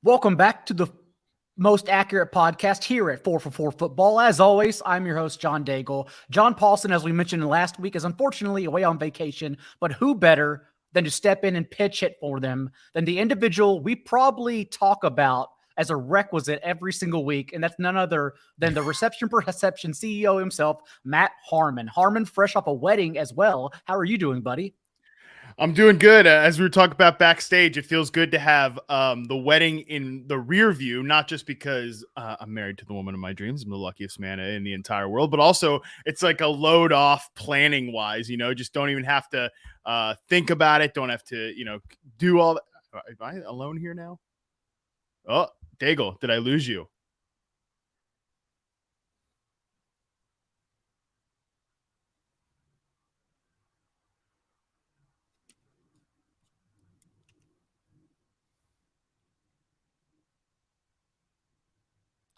Welcome back to the most accurate podcast here at 4for4 Football. As always, I'm your host, John Daigle. John Paulsen, as we mentioned last week, is unfortunately away on vacation, but who better than to step in and pitch hit for them than the individual we probably talk about as a requisite every single week, and that's none other than the Reception Perception CEO himself, Matt Harmon. Harmon, fresh off a wedding as well. How are you doing, buddy? I'm doing good. As we were talking about backstage, it feels good to have the wedding in the rear view, not just because I'm married to the woman of my dreams. I'm the luckiest man in the entire world, but also it's like a load off planning wise, just don't even have to think about it. Don't have to, do all that. Am I alone here now? Oh, Daigle, did I lose you?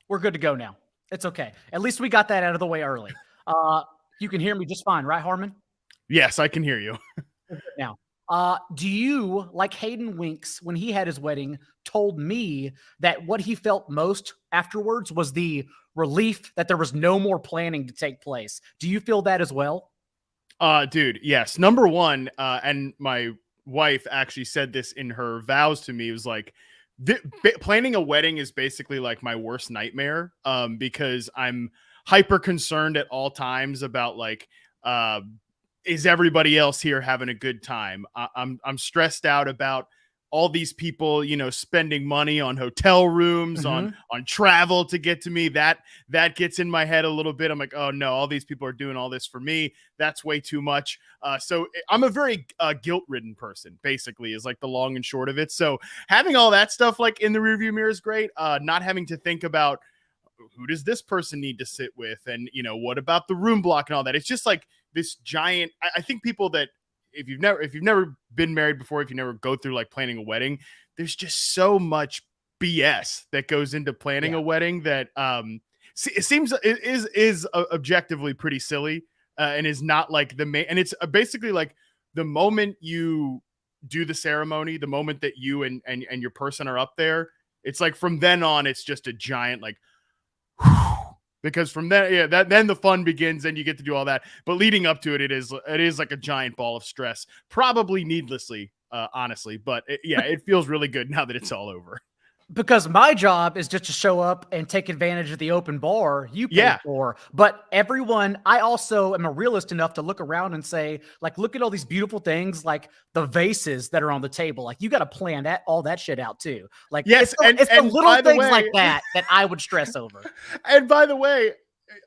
We're good to go now. It's okay. At least we got that out of the way early. You can hear me just fine, right, Harmon? Yes, I can hear you. Now, do you, like Hayden Winks, when he had his wedding, told me that what he felt most afterwards was the relief that there was no more planning to take place. Do you feel that as well? Dude, yes. Number one, and my wife actually said this in her vows to me, it was like, planning a wedding is basically like my worst nightmare, because I'm hyper concerned at all times about like, is everybody else here having a good time? I'm stressed out about all these people, spending money on hotel rooms, on travel to get to me. That gets in my head a little bit. I'm like, oh no, all these people are doing all this for me. That's way too much. So I'm a very guilt-ridden person, basically, is like the long and short of it. So having all that stuff like in the rearview mirror is great. Not having to think about who does this person need to sit with, and what about the room block and all that. It's just like this giant. I think people that, if you've never been married before, if you never go through like planning a wedding, there's just so much BS that goes into planning a wedding that it seems it is objectively pretty silly, and is not like the main. And it's basically like the moment you do the ceremony, the moment that you and your person are up there, it's like from then on, it's just a giant like. Because from there, then the fun begins and you get to do all that. But leading up to it, it is like a giant ball of stress, probably needlessly, honestly. But it feels really good now that it's all over. Because my job is just to show up and take advantage of the open bar you pay for. But everyone, I also am a realist enough to look around and say, like, look at all these beautiful things, like the vases that are on the table. Like, you got to plan all that shit out too. Like, yes, it's the little things like that I would stress over. And by the way,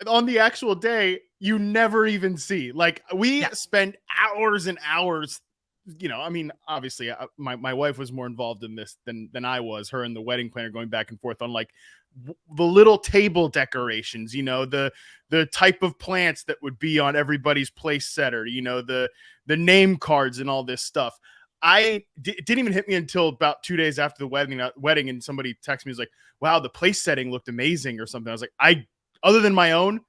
on the actual day, you never even see. Like, we spend hours and hours. I mean, obviously, my wife was more involved in this than I was. Her and the wedding planner going back and forth on like the little table decorations. The type of plants that would be on everybody's place setter. The name cards and all this stuff. It didn't even hit me until about 2 days after the wedding, and somebody texted me, was like, "Wow, the place setting looked amazing" or something. I was like, other than my own,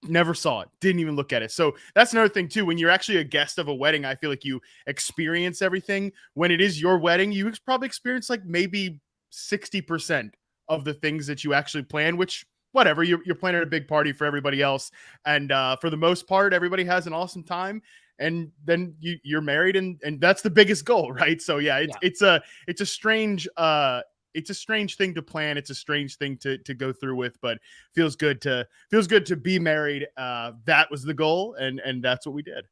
never saw it, didn't even look at it. So that's another thing too. When you're actually a guest of a wedding, I feel like you experience everything. When it is your wedding, you probably experience like maybe 60% of the things that you actually plan, which whatever, you're planning a big party for everybody else. And for the most part, everybody has an awesome time. And then you're married, and that's the biggest goal, right? So it's a strange thing to plan. It's a strange thing to go through with, but feels good to be married. That was the goal, and that's what we did.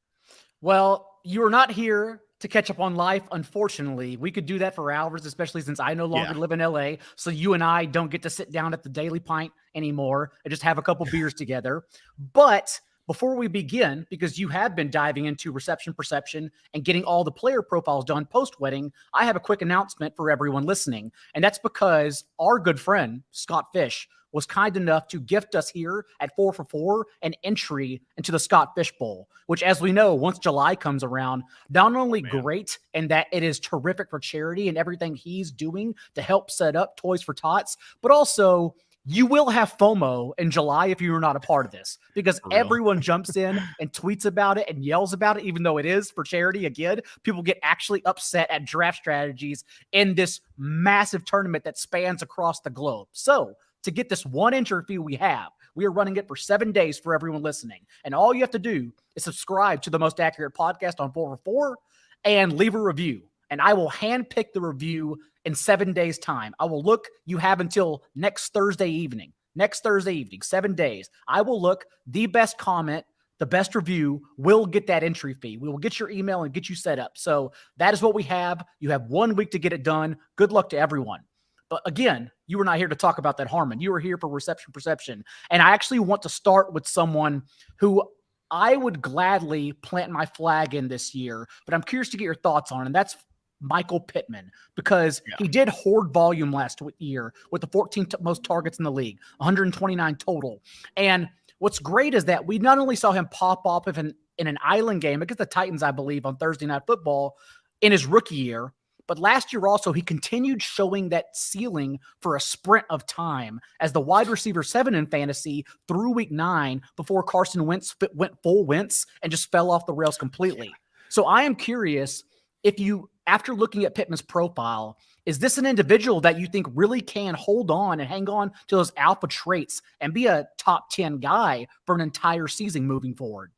Well, you are not here to catch up on life. Unfortunately, we could do that for hours, especially since I no longer live in LA. So you and I don't get to sit down at the Daily Pint anymore and just have a couple beers together. But before we begin, because you have been diving into reception perception and getting all the player profiles done post-wedding, I have a quick announcement for everyone listening. And that's because our good friend, Scott Fish, was kind enough to gift us here at 4 for 4 an entry into the Scott Fish Bowl, which, as we know, once July comes around, not only great in that it is terrific for charity and everything he's doing to help set up Toys for Tots, but also you will have FOMO in July if you're not a part of this, because everyone jumps in and tweets about it and yells about it, even though it is for charity. Again, people get actually upset at draft strategies in this massive tournament that spans across the globe. So to get this one entry fee we are running it for 7 days for everyone listening. And all you have to do is subscribe to the Most Accurate Podcast on 4 for 4 and leave a review. And I will handpick the review in 7 days' time. I will look. You have until next Thursday evening, 7 days. I will look. The best comment, the best review will get that entry fee. We will get your email and get you set up. So that is what we have. You have 1 week to get it done. Good luck to everyone. But again, you were not here to talk about that, Harmon. You were here for reception perception. And I actually want to start with someone who I would gladly plant my flag in this year, but I'm curious to get your thoughts on, and that's Michael Pittman, because he did hoard volume last year with the 14th most targets in the league, 129 total. And what's great is that we not only saw him pop off in an island game against the Titans, I believe, on Thursday Night Football in his rookie year, but last year also he continued showing that ceiling for a sprint of time as the wide receiver 7 in fantasy through week 9 before Carson Wentz went full Wentz and just fell off the rails completely. So I am curious if you, after looking at Pittman's profile, is this an individual that you think really can hold on and hang on to those alpha traits and be a top 10 guy for an entire season moving forward?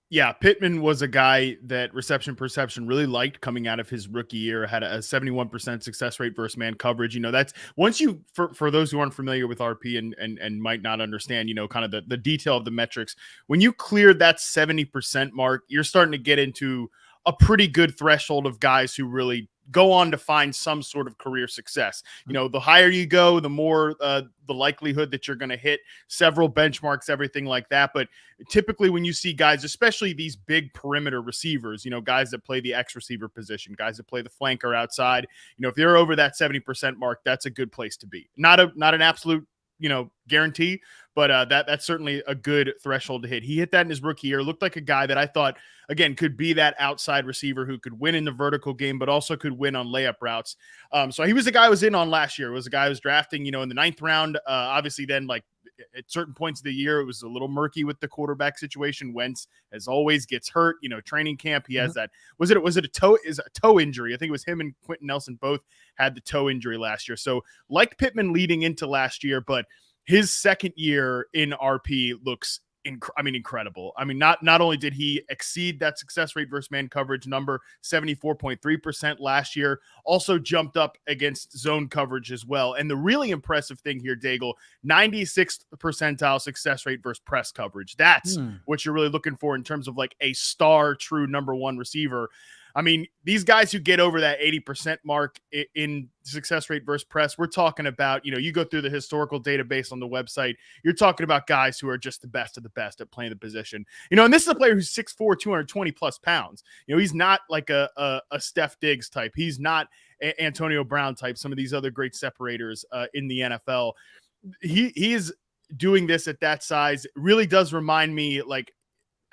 Yeah, Pittman was a guy that reception perception really liked coming out of his rookie year, had a 71% success rate versus man coverage. You know, that's once you, for those who aren't familiar with RP and might not understand, you know, kind of the detail of the metrics, when you clear that 70% mark, you're starting to get into a pretty good threshold of guys who really go on to find some sort of career success. You know, the higher you go, the more the likelihood that you're going to hit several benchmarks, everything like that. But typically when you see guys, especially these big perimeter receivers, you know, guys that play the X receiver position, guys that play the flanker outside, you know, if they're over that 70% mark, that's a good place to be. Not an absolute, you know, guarantee, but that's certainly a good threshold to hit. He hit that in his rookie year. Looked like a guy that I thought, again, could be that outside receiver who could win in the vertical game, but also could win on layup routes. So he was the guy I was in on last year. It was a guy I was drafting, you know, in the 9th round. Obviously then, like, at certain points of the year, it was a little murky with the quarterback situation. Wentz, as always, gets hurt. You know, training camp, he has that. Was it a toe injury? I think it was him and Quentin Nelson both had the toe injury last year. So like Pittman leading into last year, but his second year in RP looks incredible. I mean, not only did he exceed that success rate versus man coverage number, 74.3% last year, also jumped up against zone coverage as well. And the really impressive thing here, Daigle, 96th percentile success rate versus press coverage. That's what you're really looking for in terms of like a star true number 1 receiver. I mean, these guys who get over that 80% mark in success rate versus press, we're talking about, you know, you go through the historical database on the website, you're talking about guys who are just the best of the best at playing the position. You know, and this is a player who's 6'4", 220 plus pounds. You know, he's not like a Steph Diggs type. He's not Antonio Brown type, some of these other great separators in the NFL. He is doing this at that size. It really does remind me like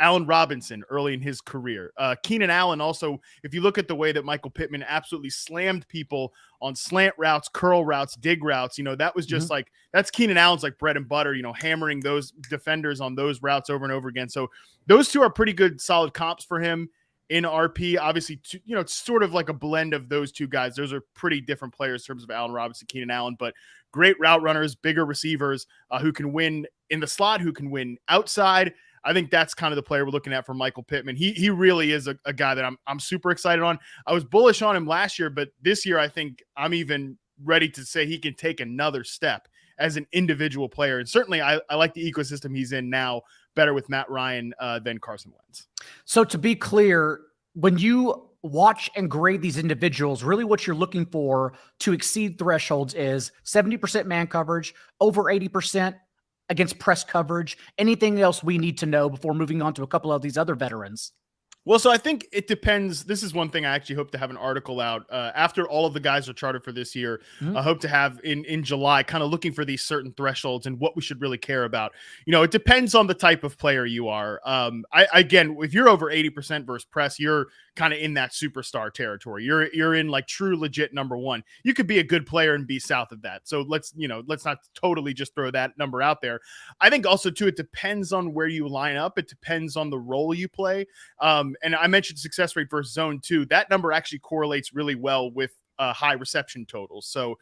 Allen Robinson early in his career. Keenan Allen also, if you look at the way that Michael Pittman absolutely slammed people on slant routes, curl routes, dig routes, you know, that was just like, that's Keenan Allen's like bread and butter, you know, hammering those defenders on those routes over and over again. So those two are pretty good, solid comps for him in RP. Obviously, you know, it's sort of like a blend of those two guys. Those are pretty different players in terms of Allen Robinson, Keenan Allen, but great route runners, bigger receivers who can win in the slot, who can win outside. I think that's kind of the player we're looking at for Michael Pittman. He really is a guy that I'm super excited on. I was bullish on him last year, but this year I think I'm even ready to say he can take another step as an individual player. And certainly I like the ecosystem he's in now better with Matt Ryan than Carson Wentz. So to be clear, when you watch and grade these individuals, really what you're looking for to exceed thresholds is 70% man coverage, over 80%, against press coverage? Anything else we need to know before moving on to a couple of these other veterans? Well, so I think it depends. This is one thing I actually hope to have an article out after all of the guys are chartered for this year. I hope to have in July, kind of looking for these certain thresholds and what we should really care about. It depends on the type of player you are. Again, if you're over 80% versus press, you're kind of in that superstar territory. You're in like true legit number one. You could be a good player and be south of that. So let's not totally just throw that number out there. I think also too, it depends on where you line up. It depends on the role you play. And I mentioned success rate versus zone too. That number actually correlates really well with high reception totals. So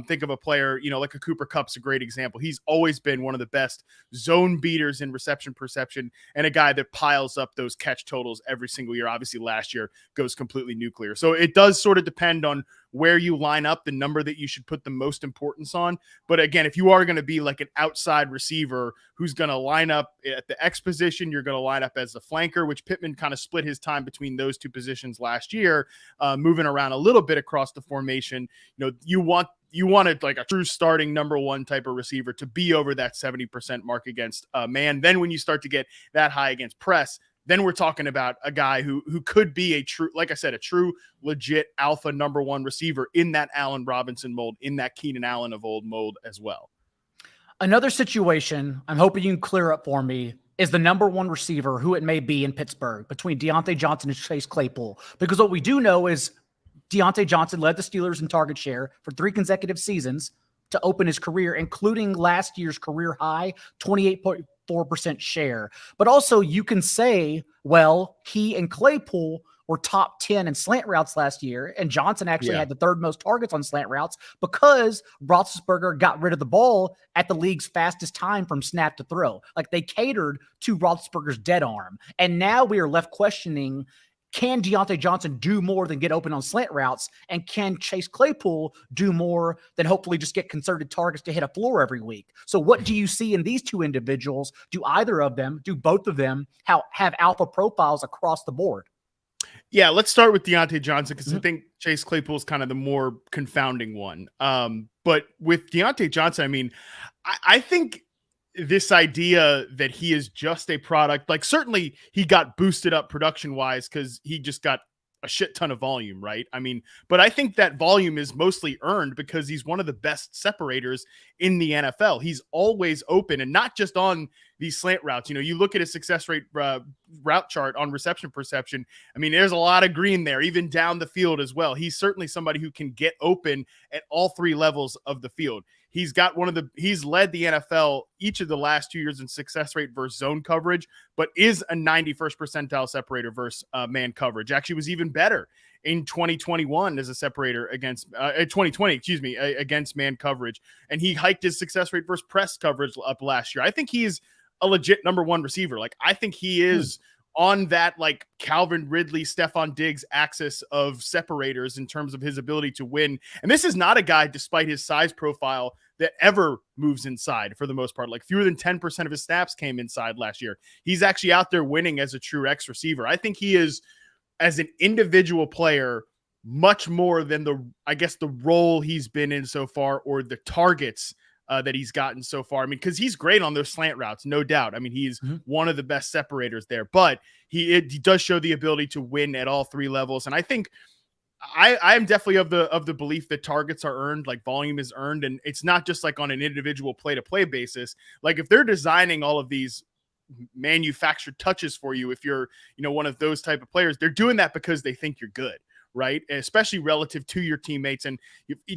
think of a player, like a Cooper Kupp's a great example. He's always been one of the best zone beaters in reception perception and a guy that piles up those catch totals every single year. Obviously last year goes completely nuclear. So it does sort of depend on where you line up, the number that you should put the most importance on. But again, if you are going to be like an outside receiver who's going to line up at the X position, you're going to line up as a flanker, which Pittman kind of split his time between those two positions last year, moving around a little bit across the formation. You wanted like a true starting number one type of receiver to be over that 70% mark against man. Then when you start to get that high against press, then we're talking about a guy who could be a true, like I said, a true legit alpha number one receiver in that Allen Robinson mold, in that Keenan Allen of old mold as well. Another situation I'm hoping you can clear up for me is the number one receiver, who it may be in Pittsburgh, between Diontae Johnson and Chase Claypool. Because what we do know is Diontae Johnson led the Steelers in target share for 3 consecutive seasons to open his career, including last year's career high, 28.4% share. But also you can say, well, he and Claypool were top 10 in slant routes last year, and Johnson actually had the third most targets on slant routes because Roethlisberger got rid of the ball at the league's fastest time from snap to throw. Like, they catered to Roethlisberger's dead arm. And now we are left questioning, can Diontae Johnson do more than get open on slant routes? And can Chase Claypool do more than hopefully just get concerted targets to hit a floor every week? So what do you see in these two individuals? Do either of them, do both of them have alpha profiles across the board? Yeah, let's start with Diontae Johnson, because I think Chase Claypool is kind of the more confounding one. But with Diontae Johnson, I mean, I think this idea that he is just a product, like certainly he got boosted up production wise because he just got a shit ton of volume, right? I mean, but I think that volume is mostly earned because he's one of the best separators in the NFL. He's always open, and not just on these slant routes. You look at his success rate route chart on reception perception. I mean, there's a lot of green there, even down the field as well. He's certainly somebody who can get open at all 3 levels of the field. He's led the NFL each of the last 2 years in success rate versus zone coverage, but is a 91st percentile separator versus man coverage. Actually was even better in 2021 as a separator against 2020, against man coverage. And he hiked his success rate versus press coverage up last year. I think he is a legit number one receiver. Like, I think he is on that like Calvin Ridley, Stephon Diggs axis of separators in terms of his ability to win. And this is not a guy, despite his size profile, that ever moves inside for the most part. Like, fewer than 10% of his snaps came inside last year. He's actually out there winning as a true X receiver. I think he is, as an individual player, much more than the role he's been in so far, or the targets that he's gotten so far. I mean, because he's great on those slant routes, no doubt. I mean, he's one of the best separators there, but he does show the ability to win at all 3 levels. And I think I am definitely of the belief that targets are earned, like volume is earned, and it's not just like on an individual play-to-play basis. Like, if they're designing all of these manufactured touches for you, if you're one of those type of players, they're doing that because they think you're good, right? Especially relative to your teammates. And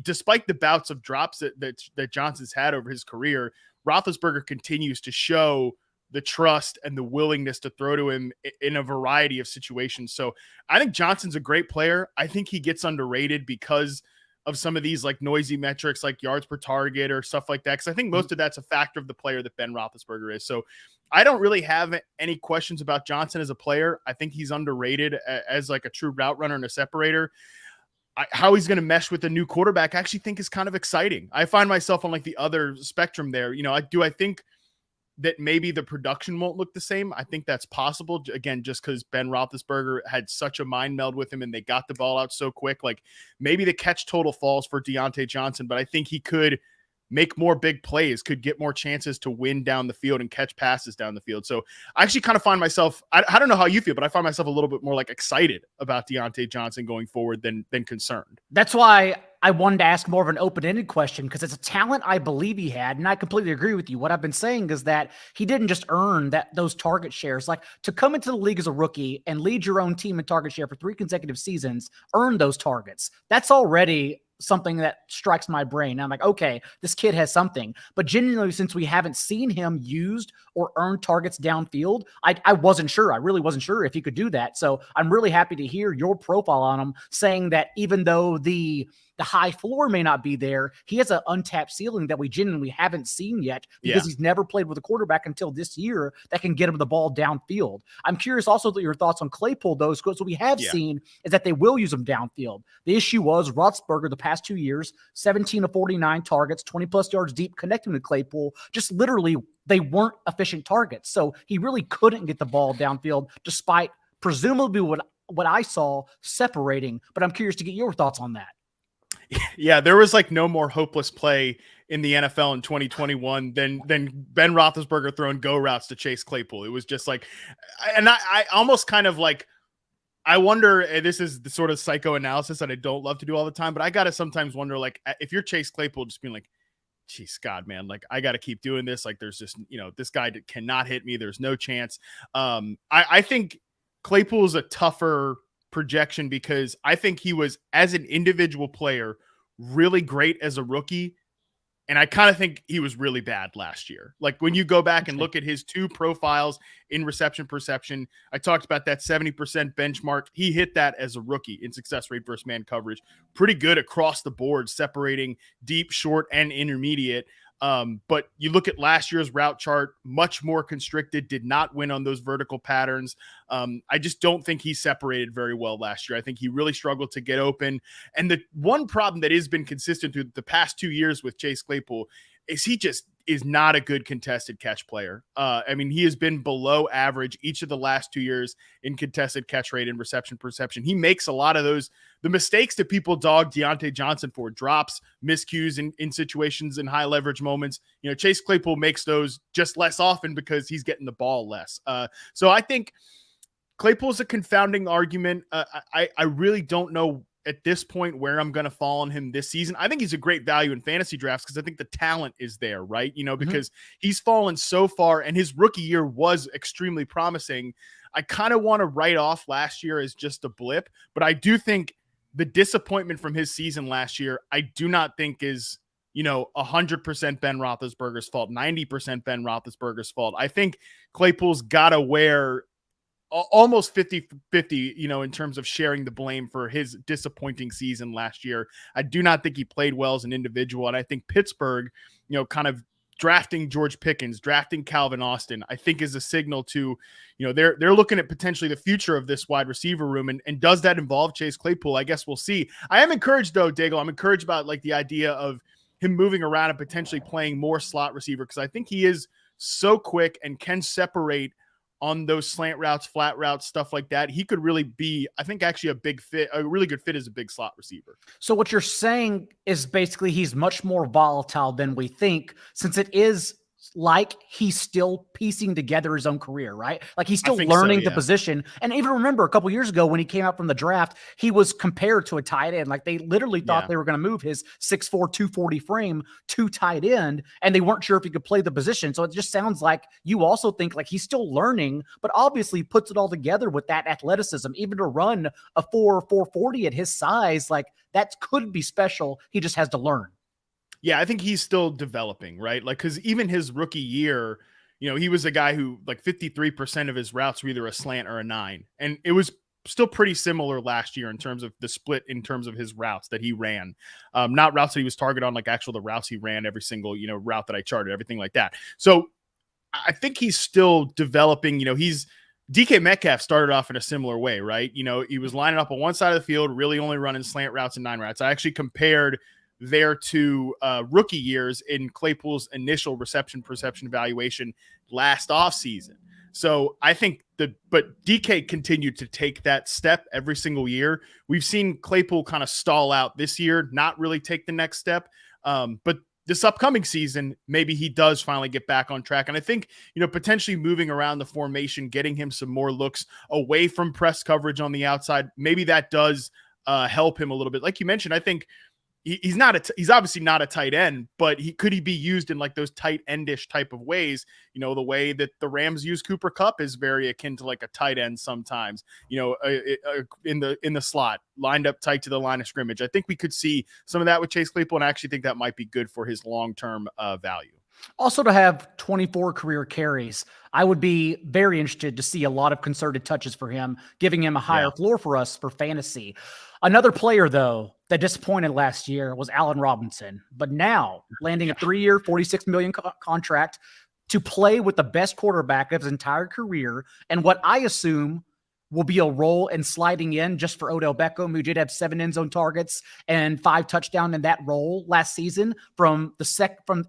despite the bouts of drops that Johnson's had over his career, Roethlisberger continues to show the trust and the willingness to throw to him in a variety of situations. So I think Johnson's a great player. I think he gets underrated because of some of these like noisy metrics, like yards per target or stuff like that. Because I think most of that's a factor of the player that Ben Roethlisberger is. So I don't really have any questions about Johnson as a player. I think he's underrated as like a true route runner and a separator. How he's going to mesh with a new quarterback, I actually think is kind of exciting. I find myself on like the other spectrum there. I think that maybe the production won't look the same. I think that's possible. Again, just because Ben Roethlisberger had such a mind meld with him and they got the ball out so quick. Like, maybe the catch total falls for Diontae Johnson, but I think he could make more big plays, could get more chances to win down the field and catch passes down the field. So I actually kind of find myself, I don't know how you feel, but I find myself a little bit more like excited about Diontae Johnson going forward than concerned. That's why I wanted to ask more of an open-ended question, because it's a talent I believe he had, and I completely agree with you. What I've been saying is that he didn't just earn those target shares. Like, to come into the league as a rookie and lead your own team in target share for 3 consecutive seasons, earn those targets. That's already something that strikes my brain. I'm like, okay, this kid has something. But genuinely, since we haven't seen him used or earn targets downfield, I wasn't sure. I really wasn't sure if he could do that. So I'm really happy to hear your profile on him, saying that even though the high floor may not be there, he has an untapped ceiling that we genuinely haven't seen yet, because he's never played with a quarterback until this year that can get him the ball downfield. I'm curious also your thoughts on Claypool, though, because what we have seen is that they will use him downfield. The issue was Roethlisberger the past 2 years, 17 of 49 targets, 20 plus yards deep, connecting to Claypool, just literally they weren't efficient targets. So he really couldn't get the ball downfield, despite presumably what I saw separating. But I'm curious to get your thoughts on that. Yeah, there was like no more hopeless play in the NFL in 2021 than Ben Roethlisberger throwing go routes to Chase Claypool. It was just like, and I almost kind of like, I wonder, and this is the sort of psychoanalysis that I don't love to do all the time, but I got to sometimes wonder, like, if you're Chase Claypool, just being like, geez, God, man, like, I got to keep doing this. Like, there's just, this guy cannot hit me. There's no chance. I think Claypool is a tougher projection, because I think he was, as an individual player, really great as a rookie, and I kind of think he was really bad last year. Like, when you go back and look at his 2 profiles in reception perception, I talked about that 70% benchmark. He hit that as a rookie in success rate versus man coverage. Pretty good across the board, separating deep, short, and intermediate. But you look at last year's route chart, much more constricted, did not win on those vertical patterns. I just don't think he separated very well last year. I think he really struggled to get open. And the one problem that has been consistent through the past 2 years with Chase Claypool is he just is not a good contested catch player. I mean, he has been below average each of the last 2 years in contested catch rate and reception perception. He makes a lot of the mistakes that people dog Diontae Johnson for, drops, miscues in situations in high leverage moments. Chase Claypool makes those just less often because he's getting the ball less. So I think Claypool's a confounding argument. I really don't know at this point where I'm going to fall on him this season. I think he's a great value in fantasy drafts because I think the talent is there, right? Because he's fallen so far, and his rookie year was extremely promising. I kind of want to write off last year as just a blip, but I do think the disappointment from his season last year, I do not think is, 100% Ben Roethlisberger's fault, 90% Ben Roethlisberger's fault. I think Claypool's got to wear almost 50-50, in terms of sharing the blame for his disappointing season last year. I do not think he played well as an individual. And I think Pittsburgh, kind of drafting George Pickens, drafting Calvin Austin, I think is a signal to, they're looking at potentially the future of this wide receiver room. And does that involve Chase Claypool? I guess we'll see. I am encouraged though, Daigle. I'm encouraged about like the idea of him moving around and potentially playing more slot receiver, because I think he is so quick and can separate on those slant routes, flat routes, stuff like that. He could really be, I think, actually a big fit, a really good fit as a big slot receiver. So what you're saying is basically he's much more volatile than we think, since it is like he's still piecing together his own career, right? Like he's still learning the position. And even remember a couple years ago when he came out from the draft, he was compared to a tight end. Like they literally thought they were going to move his 6'4", 240 frame to tight end, and they weren't sure if he could play the position. So it just sounds like you also think like he's still learning, but obviously puts it all together with that athleticism. Even to run a 4.40 at his size, like that could be special. He just has to learn. Yeah, I think he's still developing, right? Like, because even his rookie year, he was a guy who like 53% of his routes were either a slant or a 9. And it was still pretty similar last year in terms of the split, in terms of his routes that he ran. Not routes that he was targeted on, like the routes he ran, every single, route that I charted, everything like that. So I think he's still developing. He's DK Metcalf started off in a similar way, right? He was lining up on one side of the field, really only running slant routes and 9 routes. I actually compared their two rookie years in Claypool's initial reception perception evaluation last offseason. So I think but DK continued to take that step every single year. We've seen Claypool kind of stall out this year, not really take the next step. But this upcoming season, maybe he does finally get back on track. And I think, potentially moving around the formation, getting him some more looks away from press coverage on the outside, maybe that does help him a little bit. Like you mentioned, I think he's obviously not a tight end, but could he be used in like those tight endish type of ways? The way that the Rams use Cooper Kupp is very akin to like a tight end sometimes, in the slot, lined up tight to the line of scrimmage. I think we could see some of that with Chase Claypool, and I actually think that might be good for his long-term value. Also, to have 24 career carries, I would be very interested to see a lot of concerted touches for him, giving him a higher floor for us for fantasy. Another player, though, that disappointed last year was Allen Robinson, but now landing a 3-year, $46 million contract to play with the best quarterback of his entire career, and what I assume will be a role in sliding in just for Odell Beckham, who did have 7 end zone targets and 5 touchdowns in that role last season from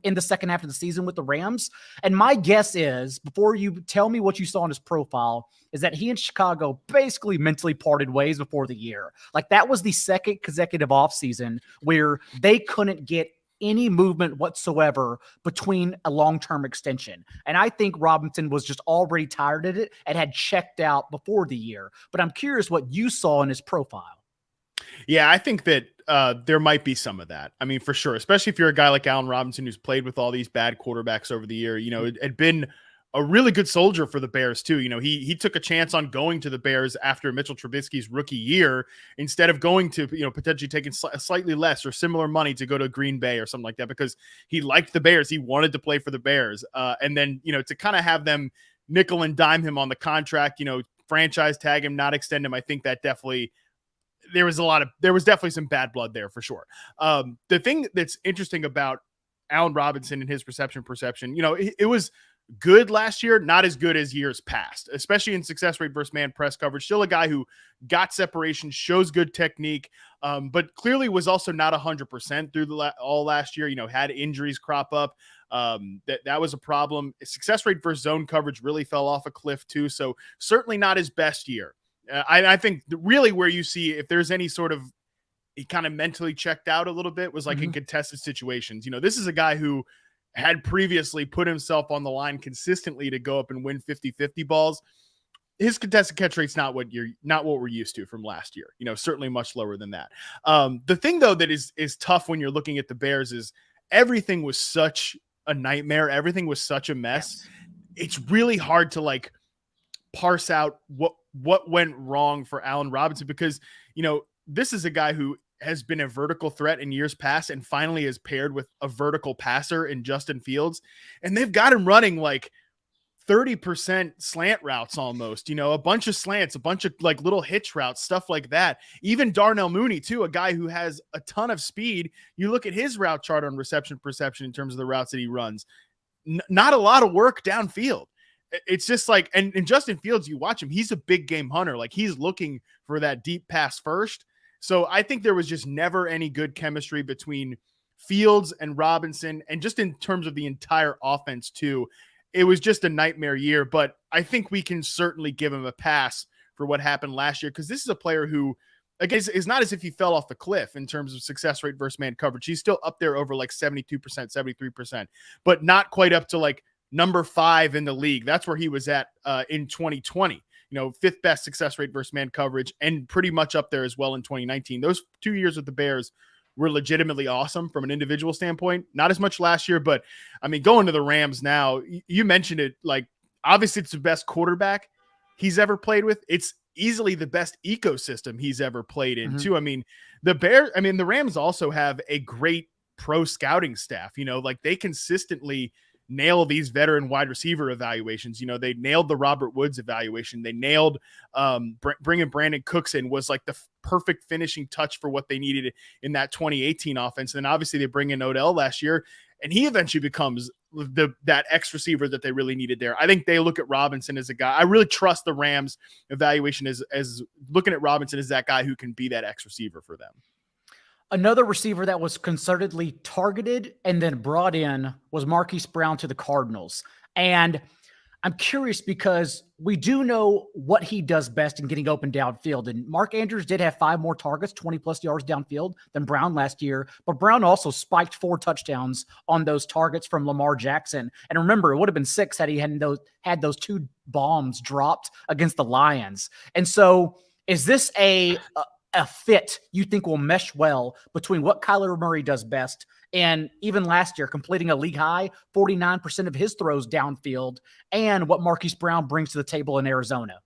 in the second half of the season with the Rams. And my guess is, before you tell me what you saw in his profile, is that he and Chicago basically mentally parted ways before the year. Like, that was the second consecutive offseason where they couldn't get any movement whatsoever between a long-term extension. And I think Robinson was just already tired of it and had checked out before the year. But I'm curious what you saw in his profile. Yeah, I think that there might be some of that. I mean, for sure, especially if you're a guy like Allen Robinson who's played with all these bad quarterbacks over the year. It had been a really good soldier for the Bears too. He took a chance on going to the Bears after Mitchell Trubisky's rookie year instead of going to, potentially taking slightly less or similar money to go to Green Bay or something like that, because he liked the Bears. He wanted to play for the Bears. And then, to kind of have them nickel and dime him on the contract, franchise tag him, not extend him. I think that definitely, there was definitely some bad blood there for sure. The thing that's interesting about Allen Robinson and his perception, it was good last year, not as good as years past, especially in success rate versus man press coverage. Still a guy who got separation, shows good technique, but clearly was also not 100% through all last year. Had injuries crop up. That was a problem. Success rate versus zone coverage really fell off a cliff too. So certainly not his best year. I think really where you see if there's any sort of, he kind of mentally checked out a little bit was like in contested situations. This is a guy who had previously put himself on the line consistently to go up and win 50-50 balls. His contested catch rate's not what we're used to from last year. Certainly much lower than that. The thing though that is tough when you're looking at the Bears is everything was such a nightmare. Everything was such a mess. Yes. It's really hard to like parse out what went wrong for Allen Robinson, because this is a guy who has been a vertical threat in years past and finally is paired with a vertical passer in Justin Fields. And they've got him running like 30% slant routes almost, a bunch of slants, a bunch of like little hitch routes, stuff like that. Even Darnell Mooney too, a guy who has a ton of speed. You look at his route chart on reception perception in terms of the routes that he runs, not a lot of work downfield. It's just like, and Justin Fields, you watch him, he's a big game hunter. Like, he's looking for that deep pass first. So I think there was just never any good chemistry between Fields and Robinson, and just in terms of the entire offense too. It was just a nightmare year, but I think we can certainly give him a pass for what happened last year, because this is a player who, again, is not as if he fell off the cliff in terms of success rate versus man coverage. He's still up there over like 72%, 73%, but not quite up to like number 5 in the league. That's where he was at in 2020. 5th best success rate versus man coverage, and pretty much up there as well in 2019. Those 2 years with the Bears were legitimately awesome from an individual standpoint. Not as much last year, but I mean, going to the Rams now, you mentioned it, like, obviously it's the best quarterback he's ever played with. It's easily the best ecosystem he's ever played in too. I mean, the Rams also have a great pro scouting staff, like they consistently nail these veteran wide receiver evaluations. They nailed the Robert Woods evaluation. They nailed bringing Brandon Cooks in was like the perfect finishing touch for what they needed in that 2018 offense. And then obviously they bring in Odell last year, and he eventually becomes that X receiver that they really needed there. I think they look at Robinson as a guy. I really trust the Rams evaluation as looking at Robinson as that guy who can be that X receiver for them. Another receiver that was concertedly targeted and then brought in was Marquise Brown to the Cardinals. And I'm curious because we do know what he does best in getting open downfield. And Mark Andrews did have 5 more targets, 20 plus yards downfield than Brown last year. But Brown also spiked 4 touchdowns on those targets from Lamar Jackson. And remember, it would have been 6 had he had those 2 bombs dropped against the Lions. And so is this a fit you think will mesh well between what Kyler Murray does best and even last year completing a league high 49% of his throws downfield and what Marquise Brown brings to the table in Arizona?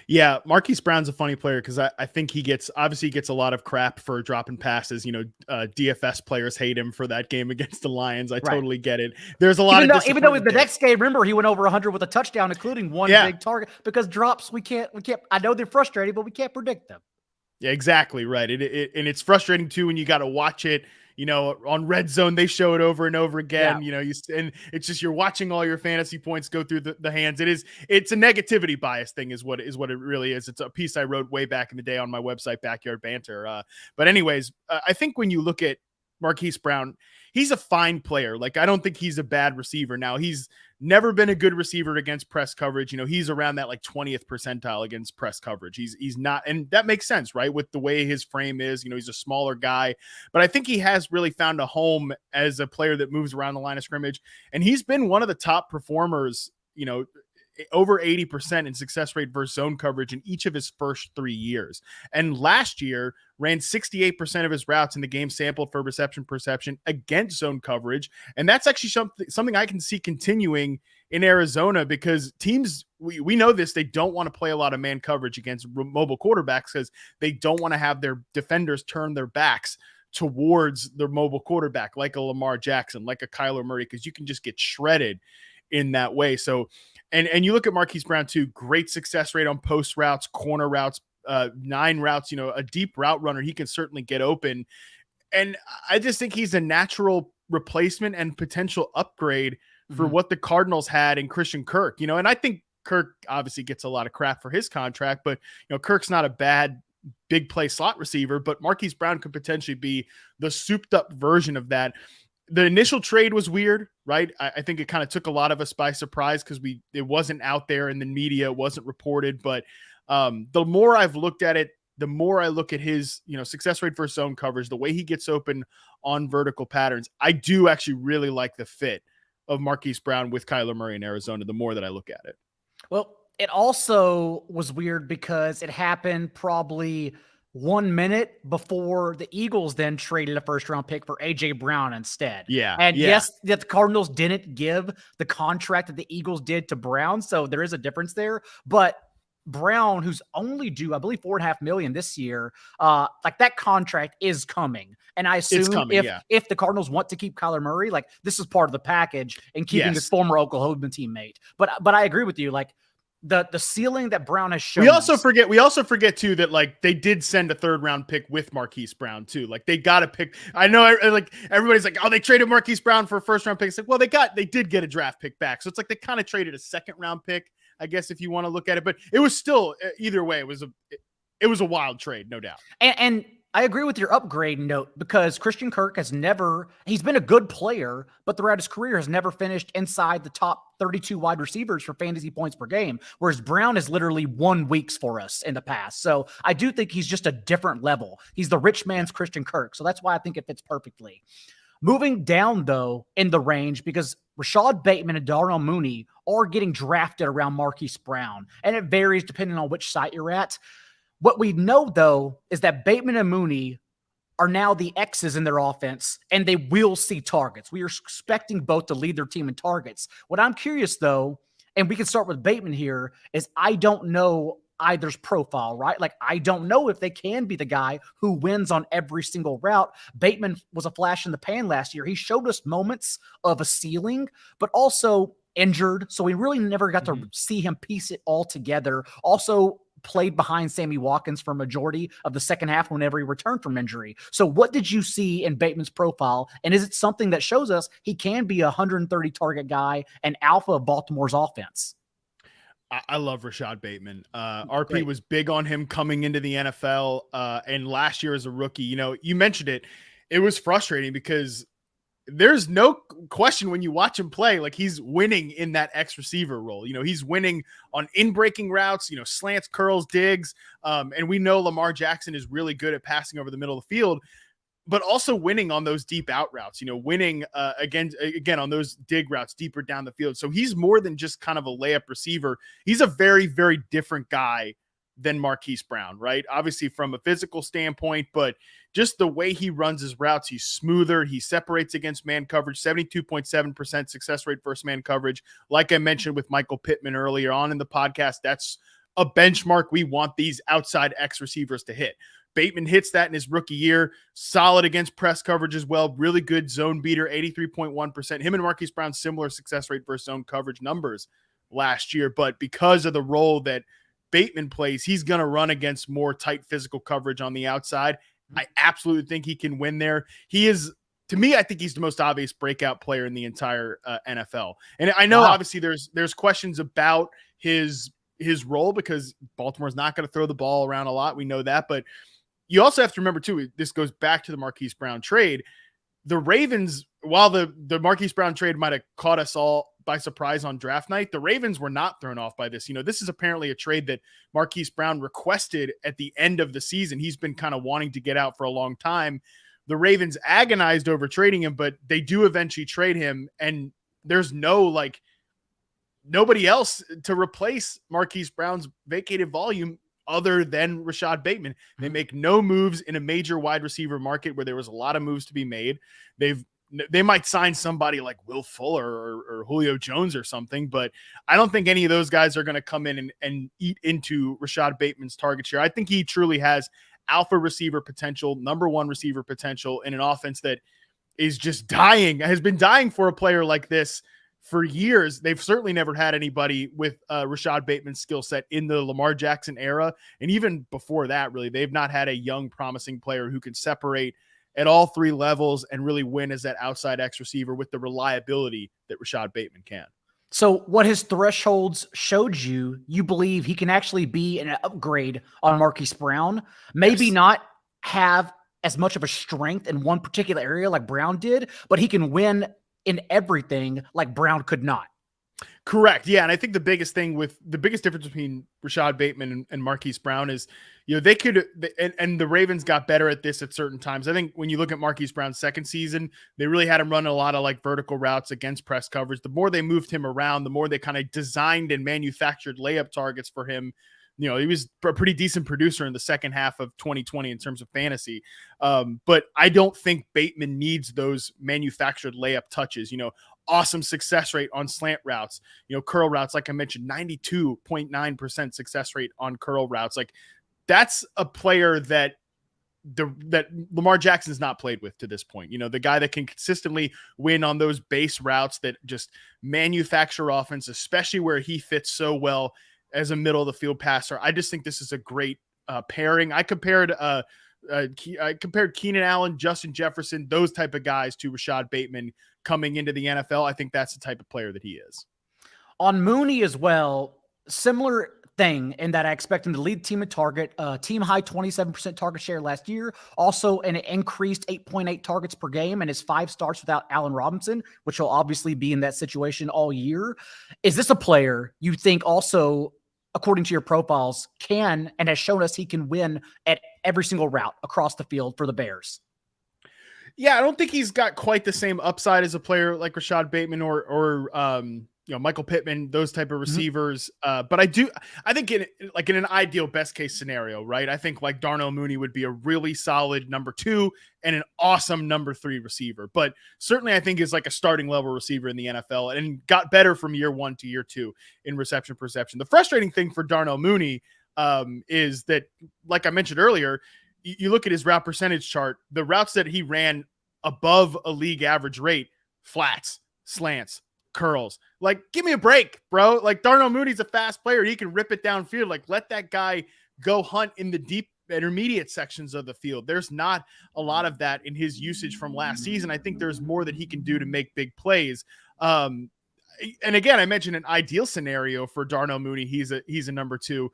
Yeah, Marquise Brown's a funny player because I think he gets a lot of crap for dropping passes. DFS players hate him for that game against the Lions. I totally get it. There's a lot even though the next game, remember, he went over 100 with a touchdown, including one big target, because drops we can't. I know they're frustrating, but we can't predict them. Yeah, exactly right. And it's frustrating too when you got to watch it. On Red Zone, they show it over and over again. Yeah. And it's just you're watching all your fantasy points go through the hands. It's a negativity bias thing, is what it really is. It's a piece I wrote way back in the day on my website, Backyard Banter. But anyways, I think when you look at Marquise Brown, he's a fine player. Like, I don't think he's a bad receiver. Now, he's never been a good receiver against press coverage. He's around that like 20th percentile against press coverage. He's not, and that makes sense, right? With the way his frame is, he's a smaller guy, but I think he has really found a home as a player that moves around the line of scrimmage. And he's been one of the top performers, over 80% in success rate versus zone coverage in each of his first 3 years. And last year ran 68% of his routes in the game sampled for reception perception against zone coverage. And that's actually something I can see continuing in Arizona, because teams, we know this, they don't want to play a lot of man coverage against mobile quarterbacks because they don't want to have their defenders turn their backs towards their mobile quarterback, like a Lamar Jackson, like a Kyler Murray, because you can just get shredded in that way. So, and you look at Marquise Brown too, great success rate on post routes, corner routes, 9 routes, a deep route runner. He can certainly get open. And I just think he's a natural replacement and potential upgrade for what the Cardinals had in Christian Kirk, and I think Kirk obviously gets a lot of crap for his contract, but Kirk's not a bad big play slot receiver, but Marquise Brown could potentially be the souped up version of that. The initial trade was weird, right? I think it kind of took a lot of us by surprise because it wasn't out there in the media, it wasn't reported. But the more I've looked at it, the more I look at his, success rate for zone coverage, the way he gets open on vertical patterns, I do actually really like the fit of Marquise Brown with Kyler Murray in Arizona. The more that I look at it, well, it also was weird because it happened probably 1 minute before the Eagles then traded a first-round pick for A.J. Brown instead. Yes, that the Cardinals didn't give the contract that the Eagles did to Brown, so there is a difference there. But Brown, who's only due, I believe, $4.5 million this year, like that contract is coming. And I assume if the Cardinals want to keep Kyler Murray, like this is part of the package and keeping his former Oklahoma teammate. But I agree with you, like the ceiling that Brown has shown. We also forget too that like they did send a 3rd round pick with Marquise Brown too. Like they got a pick. I know like everybody's like, oh, they traded Marquise Brown for a 1st round pick. It's like, well, they did get a draft pick back. So it's like they kind of traded a 2nd round pick, I guess, if you want to look at it. But it was still, either way, it was a wild trade, no doubt. And I agree with your upgrade note because Christian Kirk he's been a good player, but throughout his career has never finished inside the top 32 wide receivers for fantasy points per game, whereas Brown has literally won weeks for us in the past. So I do think he's just a different level. He's the rich man's Christian Kirk. So that's why I think it fits perfectly. Moving down, though, in the range, because Rashod Bateman and Darnell Mooney are getting drafted around Marquise Brown, and it varies depending on which site you're at. What we know, though, is that Bateman and Mooney are now the X's in their offense, and they will see targets. We are expecting both to lead their team in targets. What I'm curious, though, and we can start with Bateman here, is I don't know either's profile, right? Like, I don't know if they can be the guy who wins on every single route. Bateman was a flash in the pan last year. He showed us moments of a ceiling, but also injured. So we really never got to see him piece it all together. Also played behind Sammy Watkins for a majority of the second half whenever he returned from injury. So what did you see in Bateman's profile? And is it something that shows us he can be a 130 target guy and alpha of Baltimore's offense? I love Rashod Bateman. RP was big on him coming into the NFL. And last year as a rookie, you mentioned it. It was frustrating because there's no question when you watch him play, like he's winning in that X receiver role. He's winning on in-breaking routes, slants, curls, digs. And we know Lamar Jackson is really good at passing over the middle of the field, but also winning on those deep out routes, winning again on those dig routes deeper down the field. So he's more than just kind of a layup receiver. He's a very, very different guy than Marquise Brown, right? Obviously from a physical standpoint, but just the way he runs his routes, he's smoother. He separates against man coverage, 72.7% success rate versus man coverage. Like I mentioned with Michael Pittman earlier on in the podcast, that's a benchmark we want these outside X receivers to hit. Bateman hits that in his rookie year, solid against press coverage as well. Really good zone beater, 83.1%. Him and Marquise Brown, similar success rate versus zone coverage numbers last year. But because of the role that Bateman plays, he's going to run against more tight physical coverage on the outside. I absolutely think he can win there. He is, to me, I think he's the most obvious breakout player in the entire NFL. And I know obviously there's questions about his role because Baltimore's not going to throw the ball around a lot. We know that, but you also have to remember too, this goes back to the Marquise Brown trade. The Ravens, while the Marquise Brown trade might have caught us all by surprise on draft night, the Ravens were not thrown off by this. This is apparently a trade that Marquise Brown requested at the end of the season. He's been kind of wanting to get out for a long time. The Ravens agonized over trading him, but they do eventually trade him. And there's nobody else to replace Marquise Brown's vacated volume other than Rashod Bateman. They make no moves in a major wide receiver market where there was a lot of moves to be made. They might sign somebody like Will Fuller or Julio Jones or something, but I don't think any of those guys are going to come in and eat into Rashod Bateman's target share. I think he truly has alpha receiver potential, number one receiver potential in an offense that is just has been dying for a player like this for years. They've certainly never had anybody with Rashod Bateman's skill set in the Lamar Jackson era. And even before that, really, they've not had a young, promising player who can separate at all three levels and really win as that outside X receiver with the reliability that Rashod Bateman can. So what his thresholds showed you believe he can actually be an upgrade on Marquise Brown, maybe not have as much of a strength in one particular area like Brown did, but he can win in everything like Brown could not. Correct. Yeah. And I think the biggest difference between Rashod Bateman and Marquise Brown is, they could, and the Ravens got better at this at certain times. I think when you look at Marquise Brown's second season, they really had him run a lot of like vertical routes against press coverage. The more they moved him around, the more they kind of designed and manufactured layup targets for him. He was a pretty decent producer in the second half of 2020 in terms of fantasy. But I don't think Bateman needs those manufactured layup touches, awesome success rate on slant routes, curl routes. Like I mentioned, 92.9% success rate on curl routes. Like that's a player that Lamar Jackson has not played with to this point. The guy that can consistently win on those base routes that just manufacture offense, especially where he fits so well as a middle of the field passer. I just think this is a great pairing. I compared Keenan Allen, Justin Jefferson, those type of guys to Rashod Bateman coming into the NFL. I think that's the type of player that he is. On Mooney as well, similar thing in that I expect him to lead the team in target, team high 27% target share last year. Also an increased 8.8 targets per game and his 5 starts without Allen Robinson, which will obviously be in that situation all year. Is this a player you think also, according to your profiles, can and has shown us he can win at every single route across the field for the Bears? Yeah, I don't think he's got quite the same upside as a player like Rashod Bateman or Michael Pittman, those type of receivers. But I think in an ideal best case scenario, right? I think like Darnell Mooney would be a really solid number 2 and an awesome number 3 receiver. But certainly I think is like a starting level receiver in the NFL and got better from year 1 to year 2 in reception perception. The frustrating thing for Darnell Mooney is that, like I mentioned earlier, you look at his route percentage chart, the routes that he ran above a league average rate, flats, slants, curls. Like, give me a break, bro. Like, Darnell Mooney's a fast player. He can rip it downfield. Like, let that guy go hunt in the deep intermediate sections of the field. There's not a lot of that in his usage from last season. I think there's more that he can do to make big plays. And again, I mentioned an ideal scenario for Darnell Mooney. He's a number 2.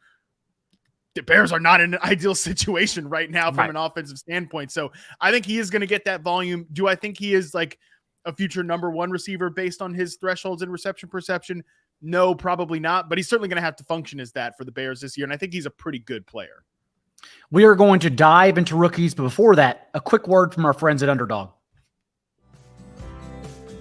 The Bears are not in an ideal situation right now from an offensive standpoint. So I think he is going to get that volume. Do I think he is like a future number one receiver based on his thresholds and reception perception? No, probably not, but he's certainly going to have to function as that for the Bears this year. And I think he's a pretty good player. We are going to dive into rookies, but before that, a quick word from our friends at Underdog.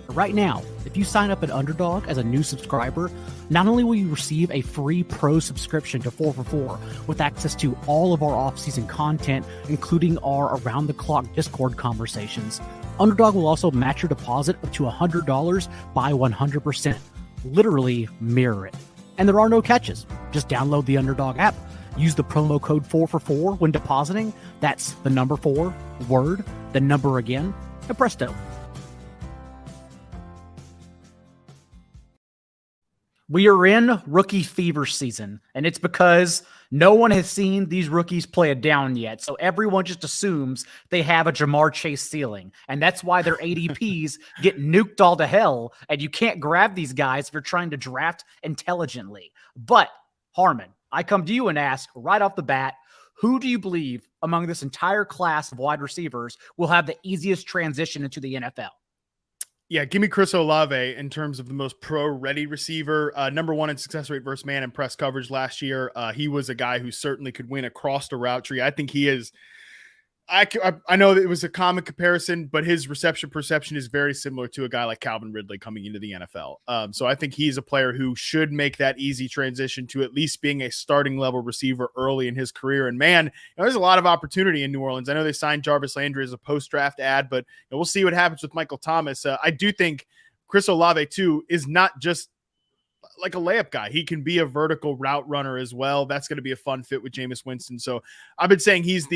Right now, if you sign up at Underdog as a new subscriber, not only will you receive a free pro subscription to 4for4 with access to all of our off-season content, including our around-the-clock Discord conversations, Underdog will also match your deposit up to $100 by 100%. Literally mirror it. And there are no catches. Just download the Underdog app, use the promo code 4for4 when depositing. That's the number 4, word, the number again, and presto. We are in rookie fever season, and it's because no one has seen these rookies play it down yet. So everyone just assumes they have a Jamar Chase ceiling, and that's why their ADPs get nuked all to hell, and you can't grab these guys if you're trying to draft intelligently. But, Harmon, I come to you and ask right off the bat, who do you believe among this entire class of wide receivers will have the easiest transition into the NFL? Yeah, give me Chris Olave in terms of the most pro-ready receiver. Number one in success rate versus man and press coverage last year. He was a guy who certainly could win across the route tree. I think he is. I know that it was a common comparison, but his reception perception is very similar to a guy like Calvin Ridley coming into the NFL. So I think he's a player who should make that easy transition to at least being a starting level receiver early in his career. And man, there's a lot of opportunity in New Orleans. I know they signed Jarvis Landry as a post-draft ad, but we'll see what happens with Michael Thomas. I do think Chris Olave too is not just like a layup guy. He can be a vertical route runner as well. That's going to be a fun fit with Jameis Winston. So I've been saying he's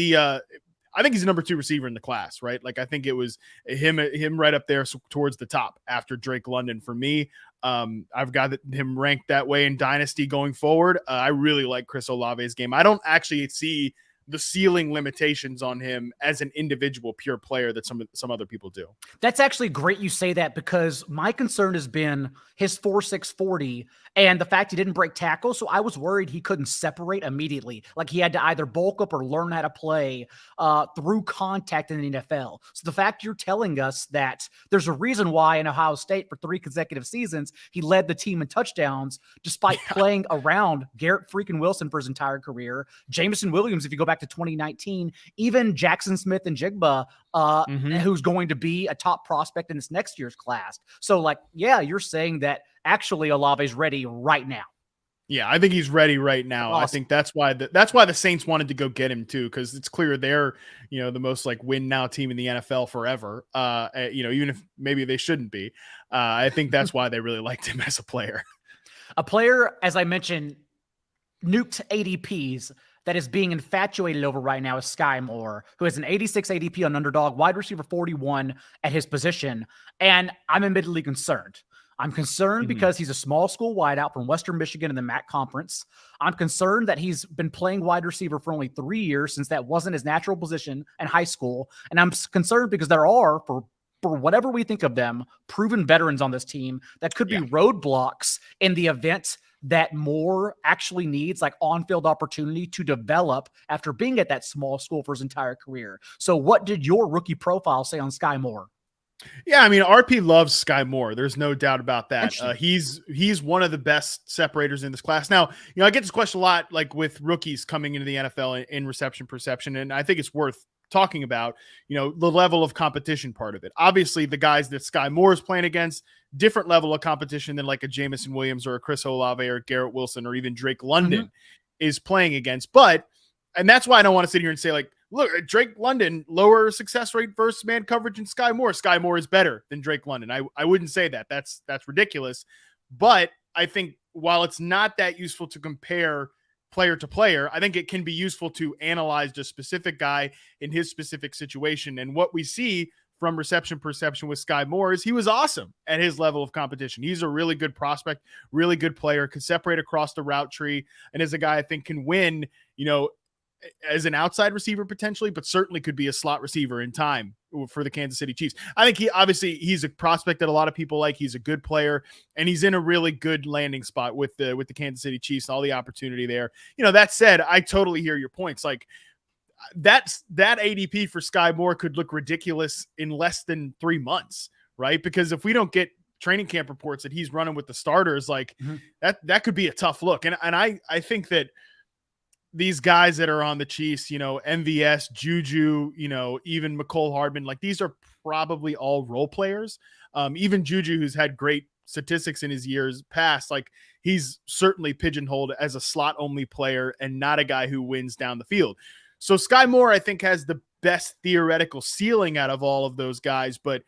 I think he's the number 2 receiver in the class, right? Like, I think it was him right up there towards the top after Drake London for me. I've got him ranked that way in Dynasty going forward. I really like Chris Olave's game. I don't actually see the ceiling limitations on him as an individual pure player that some other people do. That's actually great you say that, because my concern has been his 4.6 40 and the fact he didn't break tackles. So I was worried he couldn't separate immediately. Like, he had to either bulk up or learn how to play through contact in the NFL. So the fact you're telling us that there's a reason why in Ohio State for 3 consecutive seasons, he led the team in touchdowns despite playing around Garrett freaking Wilson for his entire career. Jameson Williams, if you go back to 2019, even Jackson Smith and Jigba, who's going to be a top prospect in this next year's class. So, like, yeah, you're saying that actually Olave's ready right now. Yeah, I think he's ready right now. Awesome. I think that's why the Saints wanted to go get him too, because it's clear they're the most like win now team in the NFL forever. Even if maybe they shouldn't be. I think that's why they really liked him as a player. A player, as I mentioned, nuked ADPs that is being infatuated over right now is Skyy Moore, who has an 86 ADP on Underdog, wide receiver 41 at his position, and I'm admittedly concerned. I'm concerned because he's a small school wideout from Western Michigan in the MAC conference. I'm concerned that he's been playing wide receiver for only 3 years, since that wasn't his natural position in high school. And I'm concerned because there are, for whatever we think of them, proven veterans on this team that could be roadblocks in the event that Moore actually needs like on-field opportunity to develop after being at that small school for his entire career. So what did your rookie profile say on Skyy Moore? Yeah, I mean, RP loves Skyy Moore. There's no doubt about that. He's one of the best separators in this class. Now, I get this question a lot, like with rookies coming into the NFL in reception perception, and I think it's worth talking about, the level of competition part of it. Obviously, the guys that Skyy Moore is playing against, different level of competition than like a Jameson Williams or a Chris Olave or Garrett Wilson or even Drake London is playing against. And that's why I don't want to sit here and say like, look, Drake London, lower success rate versus man coverage, and Skyy Moore. Skyy Moore is better than Drake London. I wouldn't say that. That's ridiculous. But I think while it's not that useful to compare player to player, I think it can be useful to analyze the specific guy in his specific situation. And what we see from reception perception with Skyy Moore is he was awesome at his level of competition. He's a really good prospect, really good player, can separate across the route tree, and is a guy I think can win, as an outside receiver potentially, but certainly could be a slot receiver in time for the Kansas City Chiefs. I think he's a prospect that a lot of people like. He's a good player, and he's in a really good landing spot with the Kansas City Chiefs, all the opportunity there. That said, I totally hear your points. Like that ADP for Skyy Moore could look ridiculous in less than 3 months, right? Because if we don't get training camp reports that he's running with the starters, like that could be a tough look. And I think that these guys that are on the Chiefs, MVS, Juju, even McCole Hardman, like these are probably all role players. Even Juju, who's had great statistics in his years past, like he's certainly pigeonholed as a slot only player and not a guy who wins down the field. So Skyy Moore, I think, has the best theoretical ceiling out of all of those guys, but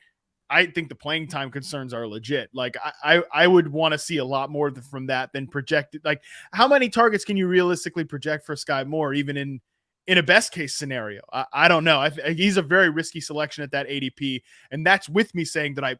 I think the playing time concerns are legit. Like I would want to see a lot more from that than projected. Like how many targets can you realistically project for Skyy Moore, even in a best case scenario? I don't know. He's a very risky selection at that ADP. And that's with me saying that I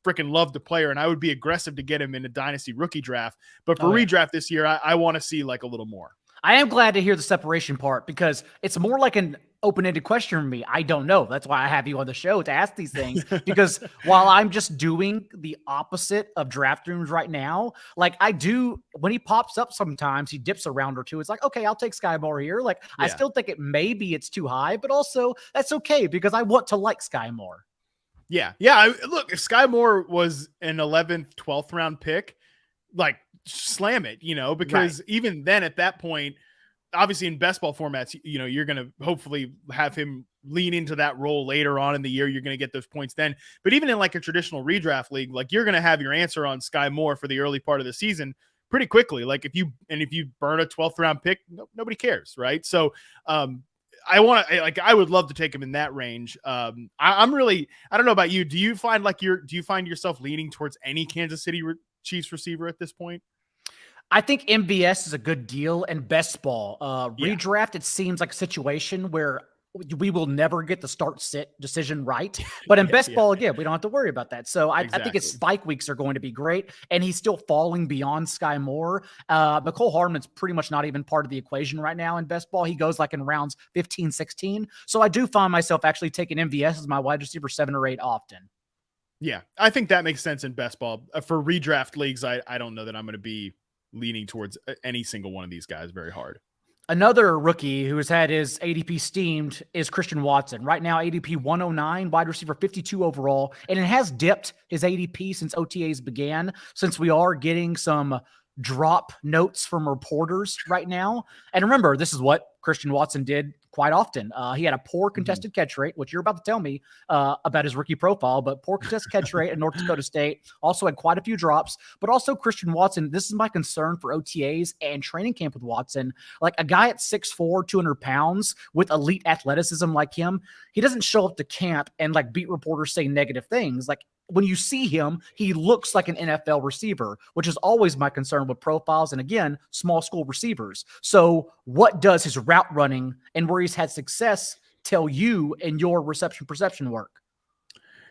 freaking love the player and I would be aggressive to get him in a dynasty rookie draft. But for redraft this year, I want to see like a little more. I am glad to hear the separation part because it's more like an open-ended question for me. I don't know. That's why I have you on the show to ask these things, because while I'm just doing the opposite of draft rooms right now, like I do, when he pops up sometimes, he dips a round or two. It's like, okay, I'll take Skyy Moore here. Like I still think maybe it's too high, but also that's okay because I want to like Skyy Moore. Yeah. Look, if Skyy Moore was an 11th, 12th round pick, like slam it, because even then at that point, obviously in best ball formats, you're going to hopefully have him lean into that role later on in the year. You're going to get those points then. But even in like a traditional redraft league, like you're going to have your answer on Skyy Moore for the early part of the season pretty quickly. Like if you burn a 12th round pick, nobody cares. Right. So, I would love to take him in that range. I don't know about you. Do you find yourself leaning towards any Kansas City Chiefs receiver at this point? I think MVS is a good deal, and best ball redraft. It seems like a situation where we will never get the start sit decision right, but in best ball again, we don't have to worry about that. So I think his spike weeks are going to be great, and he's still falling beyond Skyy Moore. McCole Hardman's pretty much not even part of the equation right now in best ball. He goes like in rounds 15, 16. So I do find myself actually taking MVS as my wide receiver 7 or 8 often. Yeah, I think that makes sense in best ball. For redraft leagues, I don't know that I'm going to be leaning towards any single one of these guys very hard. Another rookie who has had his ADP steamed is Christian Watson. Right now, ADP 109, wide receiver 52 overall, and it has dipped his ADP since OTAs began, since we are getting some drop notes from reporters right now. And remember, this is what Christian Watson did quite often. He had a poor contested catch rate, which you're about to tell me about his rookie profile, but poor contested catch rate at North Dakota State. Also had quite a few drops, but also Christian Watson. This is my concern for OTAs and training camp with Watson. Like a guy at 6'4", 200 pounds with elite athleticism like him, he doesn't show up to camp and like beat reporters say negative things. Like when you see him, he looks like an NFL receiver, which is always my concern with profiles. And again, small school receivers. So what does his route running and where he's had success tell you in your reception perception work?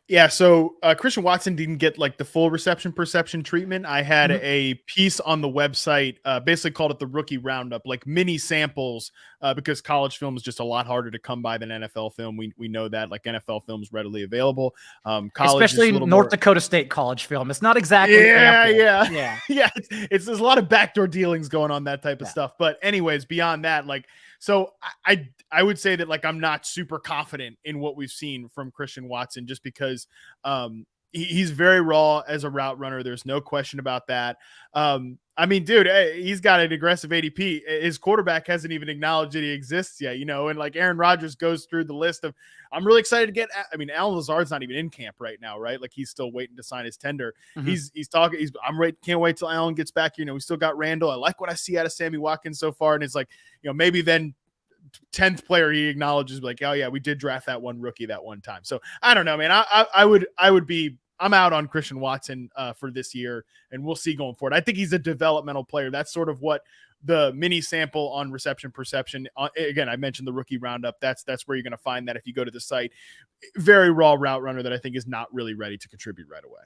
Yeah, so Christian Watson didn't get like the full reception perception treatment. I had a piece on the website, basically called it the rookie roundup, like mini samples, because college film is just a lot harder to come by than NFL film. We know that, like NFL film is readily available. College, especially North Dakota State college film. It's not exactly yeah. It's there's a lot of backdoor dealings going on, that type of stuff. But anyways, beyond that, like, so I would say that like I'm not super confident in what we've seen from Christian Watson, just because he's very raw as a route runner. There's no question about that. I mean, dude, he's got an aggressive ADP. His quarterback hasn't even acknowledged that he exists yet, and like Aaron Rodgers goes through the list of, I'm really excited to get, I mean, Alan Lazard's not even in camp right now, right? Like he's still waiting to sign his tender. He's talking, I'm ready. Can't wait till Alan gets back. We still got Randall. I like what I see out of Sammy Watkins so far. And it's like, maybe then 10th player he acknowledges like, oh yeah, we did draft that one rookie that one time. So I don't know, man. I'm out on Christian Watson for this year, and we'll see going forward. I think he's a developmental player. That's sort of what the mini sample on reception perception. Again, I mentioned the rookie roundup. That's where you're going to find that if you go to the site. Very raw route runner that I think is not really ready to contribute right away.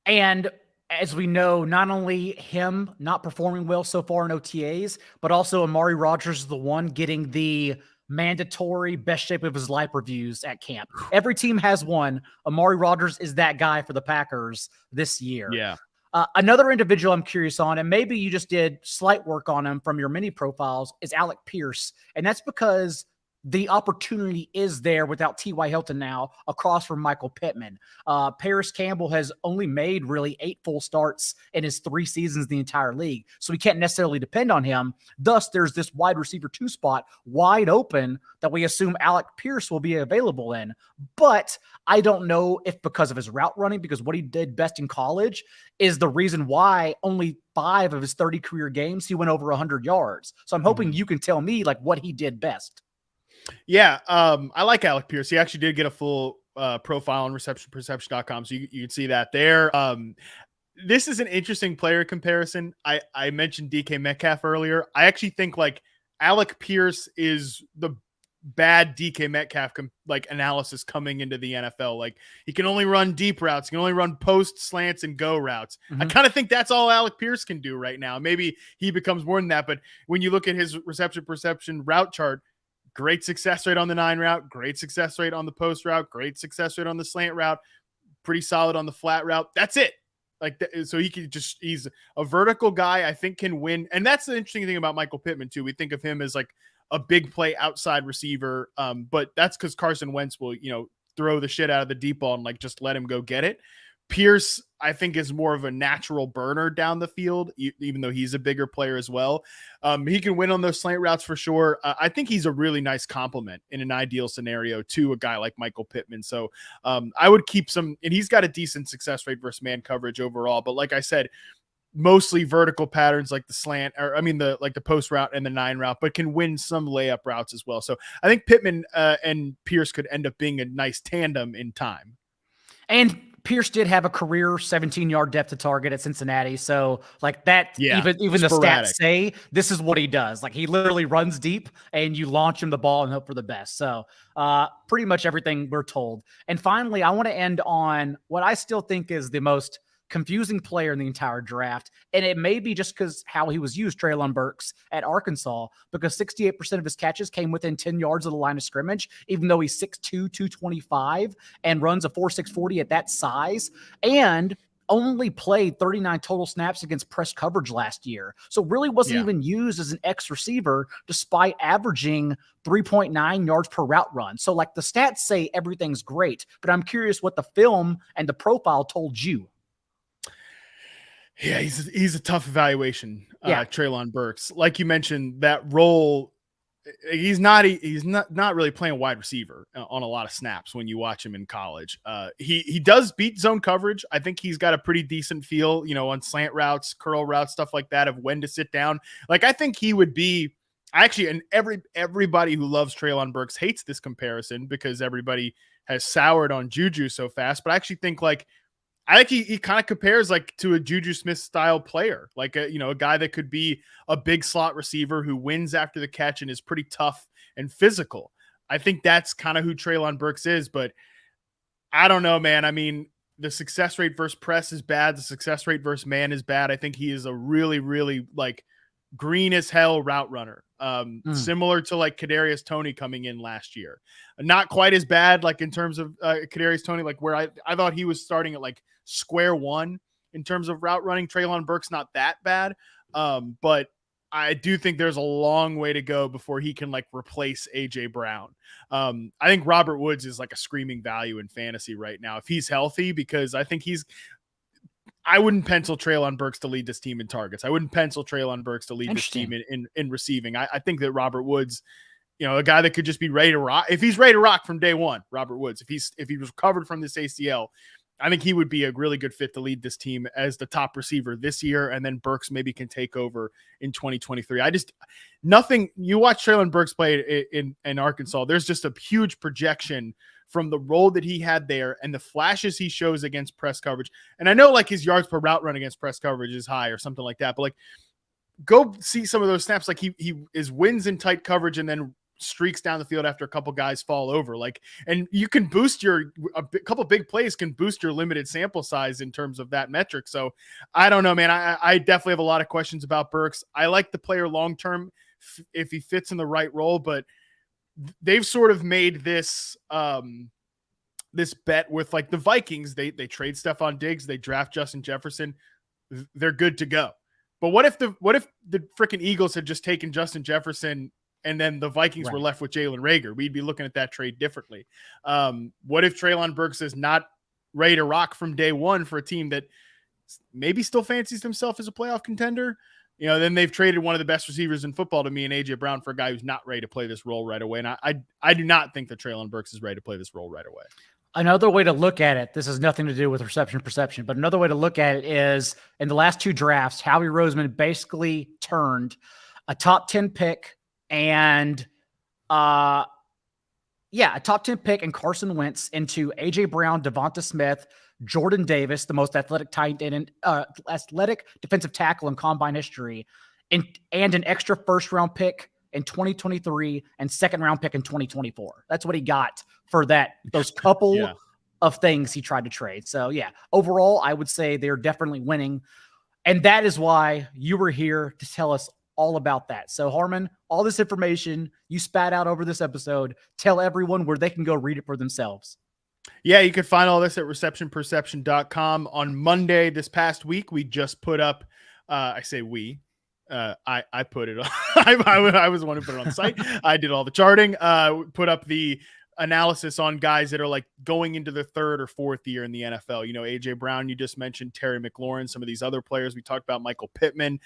And as we know, not only him not performing well so far in OTAs, but also Amari Rodgers is the one getting the mandatory best shape of his life reviews at camp. Every team has one. Amari Rodgers is that guy for the Packers this year. Yeah. Another individual I'm curious on, and maybe you just did slight work on him from your mini profiles, is Alec Pierce. And that's because the opportunity is there without T.Y. Hilton now across from Michael Pittman. Paris Campbell has only made really 8 full starts in his 3 seasons in the entire league, so we can't necessarily depend on him. Thus, there's this wide receiver 2 spot wide open that we assume Alec Pierce will be available in. But I don't know if because of his route running, because what he did best in college is the reason why only 5 of his 30 career games he went over 100 yards. So I'm hoping you can tell me like what he did best. Yeah, I like Alec Pierce. He actually did get a full profile on receptionperception.com, so you can see that there. This is an interesting player comparison. I mentioned DK Metcalf earlier. I actually think like Alec Pierce is the bad DK Metcalf like analysis coming into the NFL. Like he can only run deep routes, he can only run post, slants, and go routes. I kind of think that's all Alec Pierce can do right now. Maybe he becomes more than that, but when you look at his reception perception route chart, great success rate on the 9 route, great success rate on the post route, great success rate on the slant route, pretty solid on the flat route. That's it. Like, so he's a vertical guy, I think can win. And that's the interesting thing about Michael Pittman too. We think of him as like a big play outside receiver. But that's because Carson Wentz will, throw the shit out of the deep ball and like, just let him go get it. Pierce, I think, is more of a natural burner down the field, even though he's a bigger player as well. He can win on those slant routes for sure. I think he's a really nice complement in an ideal scenario to a guy like Michael Pittman. So I would keep some, and he's got a decent success rate versus man coverage overall. But like I said, mostly vertical patterns like the slant, or the post route and the 9 route, but can win some layup routes as well. So I think Pittman and Pierce could end up being a nice tandem in time. And Pierce did have a career 17-yard depth to target at Cincinnati. So like that, even the stats say this is what he does. Like he literally runs deep and you launch him the ball and hope for the best. So pretty much everything we're told. And finally, I want to end on what I still think is the most confusing player in the entire draft. And it may be just because how he was used, Treylon Burks at Arkansas, because 68% of his catches came within 10 yards of the line of scrimmage, even though he's 6'2", 225 and runs a 4.6 40 at that size, and only played 39 total snaps against press coverage last year. So really wasn't even used as an X receiver, despite averaging 3.9 yards per route run. So like the stats say everything's great, but I'm curious what the film and the profile told you. Yeah, he's a tough evaluation, Treylon Burks. Like you mentioned, that role, he's not really playing wide receiver on a lot of snaps when you watch him in college. He does beat zone coverage. I think he's got a pretty decent feel, on slant routes, curl routes, stuff like that, of when to sit down. Like I think he would be actually, and everybody who loves Treylon Burks hates this comparison because everybody has soured on Juju so fast. But I actually think he kind of compares like to a Juju Smith style player, like a guy that could be a big slot receiver who wins after the catch and is pretty tough and physical. I think that's kind of who Treylon Burks is, but I don't know, man. I mean, the success rate versus press is bad. The success rate versus man is bad. I think he is a really, really like green as hell route runner. Similar to like Kadarius Toney coming in last year. Not quite as bad, like in terms of Kadarius Toney, like where I thought he was starting at like square one in terms of route running. Treylon Burks, not that bad. But I do think there's a long way to go before he can like replace AJ Brown. I think Robert Woods is like a screaming value in fantasy right now if he's healthy, because I think I wouldn't pencil Treylon Burks to lead this team in targets. I wouldn't pencil Treylon Burks to lead this team in receiving. I think that Robert Woods, a guy that could just be ready to rock. If he's ready to rock from day one, Robert Woods, if he was recovered from this ACL, I think he would be a really good fit to lead this team as the top receiver this year. And then Burks maybe can take over in 2023. You watch Treylon Burks play in Arkansas. There's just a huge projection from the role that he had there and the flashes he shows against press coverage. And I know like his yards per route run against press coverage is high or something like that, but like go see some of those snaps. Like he is wins in tight coverage and then streaks down the field after a couple guys fall over. Like, and you can boost a couple big plays can boost your limited sample size in terms of that metric. So I don't know, man. I definitely have a lot of questions about Burks. I like the player long-term if he fits in the right role, but they've sort of made this this bet with like the Vikings. They trade Stephon Diggs, they draft Justin Jefferson, they're good to go. But what if the freaking Eagles had just taken Justin Jefferson and then the Vikings were left with Jalen Reagor, we'd be looking at that trade differently. What if Treylon Burks is not ready to rock from day one for a team that maybe still fancies himself as a playoff contender? Then they've traded one of the best receivers in football to me and AJ Brown for a guy who's not ready to play this role right away. And I do not think that Treylon Burks is ready to play this role right away. Another way to look at it, this has nothing to do with reception perception, but another way to look at it is in the last 2 drafts, Howie Roseman basically turned a top 10 pick and a top 10 pick and Carson Wentz into AJ Brown, Devonta Smith, Jordan Davis, the most athletic athletic defensive tackle in combine history, and an extra first-round pick in 2023 and second-round pick in 2024. That's what he got for those couple of things he tried to trade. So, overall, I would say they're definitely winning. And that is why you were here to tell us all about that. So, Harmon, all this information you spat out over this episode, tell everyone where they can go read it for themselves. Yeah, you can find all this at receptionperception.com. On Monday this past week, we just put up, I say we, I put it on. I was the one who put it on the site. I did all the charting, put up the analysis on guys that are like going into their 3rd or 4th year in the NFL. AJ Brown, you just mentioned, Terry McLaurin, some of these other players. We talked about Michael Pittman.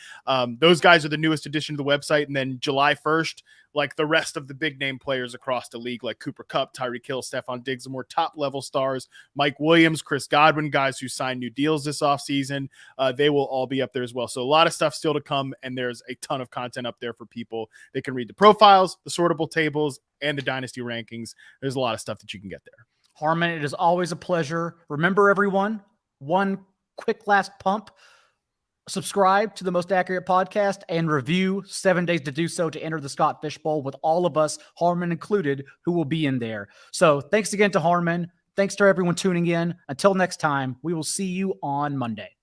Those guys are the newest addition to the website. And then July 1st, like the rest of the big name players across the league, like Cooper Kupp, Tyreek Hill, Stephon Diggs, the more top level stars, Mike Williams, Chris Godwin, guys who signed new deals this offseason. They will all be up there as well. So a lot of stuff still to come. And there's a ton of content up there for people. They can read the profiles, the sortable tables, and the dynasty rankings. There's a lot of stuff that you can get there. Harmon, it is always a pleasure. Remember, everyone, one quick last pump. Subscribe to the Most Accurate Podcast and review 7 Days to Do So to enter the Scott Fish Bowl with all of us, Harmon included, who will be in there. So thanks again to Harmon. Thanks to everyone tuning in. Until next time, we will see you on Monday.